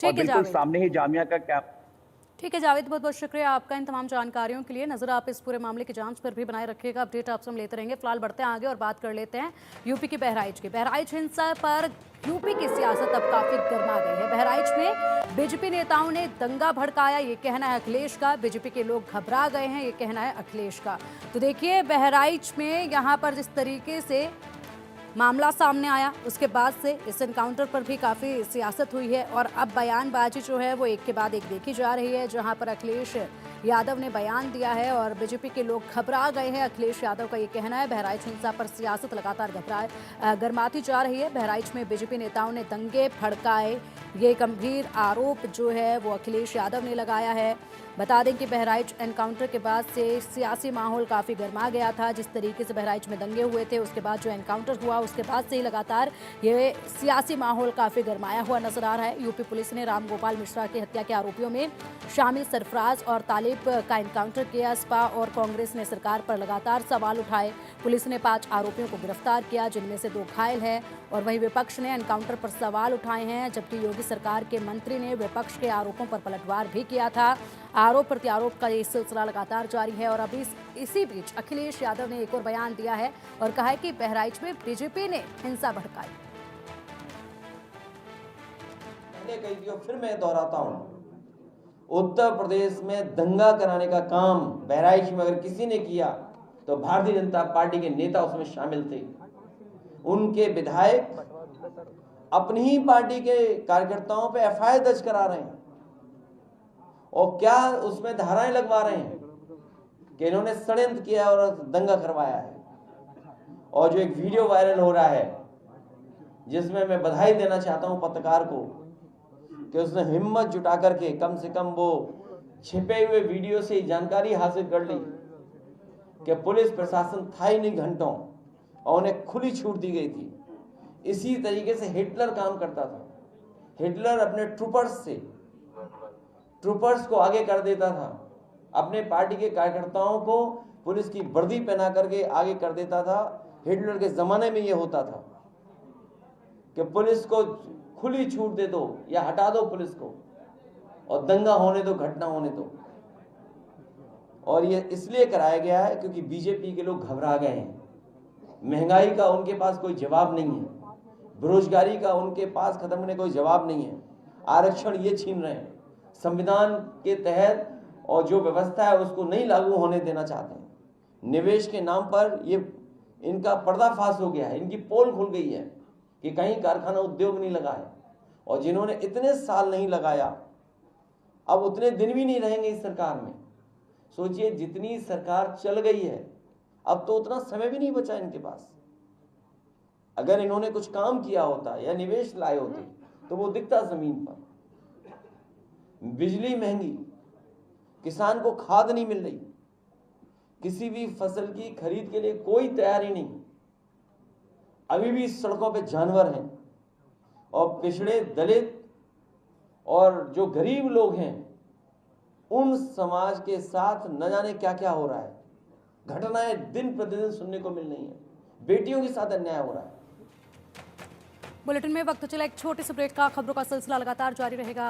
और ठीक है बिल्कुल जावेद। सामने ही जामिया का क्या। ठीक है जावेद, बहुत बहुत शुक्रिया आपका इन तमाम जानकारियों के लिए। नजर आप इस पूरे मामले की जांच पर भी बनाए रखिएगा, अपडेट आपसे हम लेते रहेंगे। फिलहाल बढ़ते हैं आगे और बात कर लेते हैं यूपी की बहराइच की। बहराइच हिंसा पर यूपी की सियासत अब काफी गर्मा गई है। बहराइच में बीजेपी नेताओं ने दंगा भड़काया, ये कहना है अखिलेश का। बीजेपी के लोग घबरा गए हैं, ये कहना है अखिलेश का। तो देखिए बहराइच में यहाँ पर जिस तरीके से मामला सामने आया, उसके बाद से इस एनकाउंटर पर भी काफ़ी सियासत हुई है और अब बयानबाजी जो है वो एक के बाद एक देखी जा रही है, जहां पर अखिलेश यादव ने बयान दिया है और बीजेपी के लोग घबरा गए हैं। अखिलेश यादव का ये कहना है बहराइच हिंसा पर सियासत लगातार गर्माती जा रही है। बहराइच में बीजेपी नेताओं ने दंगे भड़काए, ये गंभीर आरोप जो है वो अखिलेश यादव ने लगाया है। बता दें कि बहराइच एनकाउंटर के बाद से सियासी माहौल काफ़ी गर्मा गया था। जिस तरीके से बहराइच में दंगे हुए थे, उसके बाद जो एनकाउंटर हुआ उसके बाद से ही लगातार ये सियासी माहौल काफ़ी गर्माया हुआ नजर आ रहा है। यूपी पुलिस ने राम गोपाल मिश्रा की हत्या के आरोपियों में शामिल सरफराज और तालिब का एनकाउंटर किया। सपा और कांग्रेस ने सरकार पर लगातार सवाल उठाए। पुलिस ने 5 आरोपियों को गिरफ्तार किया, जिनमें से 2 घायल हैं और वहीं विपक्ष ने एनकाउंटर पर सवाल उठाए हैं, जबकि योगी सरकार के मंत्री ने विपक्ष के आरोपों पर पलटवार भी किया था। आरोप प्रत्यारोप का ये सिलसिला लगातार जारी है और अभी इसी बीच अखिलेश यादव ने एक और बयान दिया है और कहा है कि बहराइच में बीजेपी ने हिंसा भड़काई। पहले कही थी और फिर मैं दोहराता हूं, उत्तर प्रदेश में दंगा कराने का काम बहराइच में अगर किसी ने किया तो भारतीय जनता पार्टी के नेता उसमें शामिल थे। उनके विधायक अपनी ही पार्टी के कार्यकर्ताओं पे एफआईआर दर्ज करा रहे हैं और क्या उसमें धाराएं लगवा रहे हैं कि इन्होंने षड्यंत्र किया और दंगा करवाया है। और जो एक वीडियो वायरल हो रहा है जिसमें मैं बधाई देना चाहता हूं पत्रकार को कि उसने हिम्मत जुटा करके कम से कम वो छिपे हुए वीडियो से जानकारी हासिल कर ली कि पुलिस प्रशासन था ही नहीं घंटों और उन्हें खुली छूट दी गई थी। इसी तरीके से हिटलर काम करता था। हिटलर अपने ट्रूपर्स को आगे कर देता था, अपने पार्टी के कार्यकर्ताओं को पुलिस की वर्दी पहना करके आगे कर देता था। हिटलर के जमाने में यह होता था कि पुलिस को खुली छूट दे दो या हटा दो पुलिस को और दंगा होने दो, घटना होने दो। और ये इसलिए कराया गया है क्योंकि बीजेपी के लोग घबरा गए हैं। महंगाई का उनके पास कोई जवाब नहीं है, बेरोजगारी का उनके पास खत्म होने कोई जवाब नहीं है, आरक्षण ये छीन रहे हैं, संविधान के तहत और जो व्यवस्था है उसको नहीं लागू होने देना चाहते हैं। निवेश के नाम पर ये इनका पर्दाफाश हो गया है, इनकी पोल खुल गई है कि कहीं कारखाना उद्योग नहीं लगा है। और जिन्होंने इतने साल नहीं लगाया अब उतने दिन भी नहीं रहेंगे इस सरकार में। सोचिए जितनी सरकार चल गई है अब तो उतना समय भी नहीं बचा इनके पास। अगर इन्होंने कुछ काम किया होता या निवेश लाए होते तो वो दिखता जमीन पर। बिजली महंगी, किसान को खाद नहीं मिल रही, किसी भी फसल की खरीद के लिए कोई तैयारी नहीं, अभी भी सड़कों पे जानवर हैं और पिछड़े दलित और जो गरीब लोग हैं उन समाज के साथ न जाने क्या क्या हो रहा है। घटनाएं दिन प्रतिदिन सुनने को मिल रही हैं, बेटियों के साथ अन्याय हो रहा है। बुलेटिन में वक्त चला एक छोटे से ब्रेक का। खबरों का सिलसिला लगातार जारी रहेगा।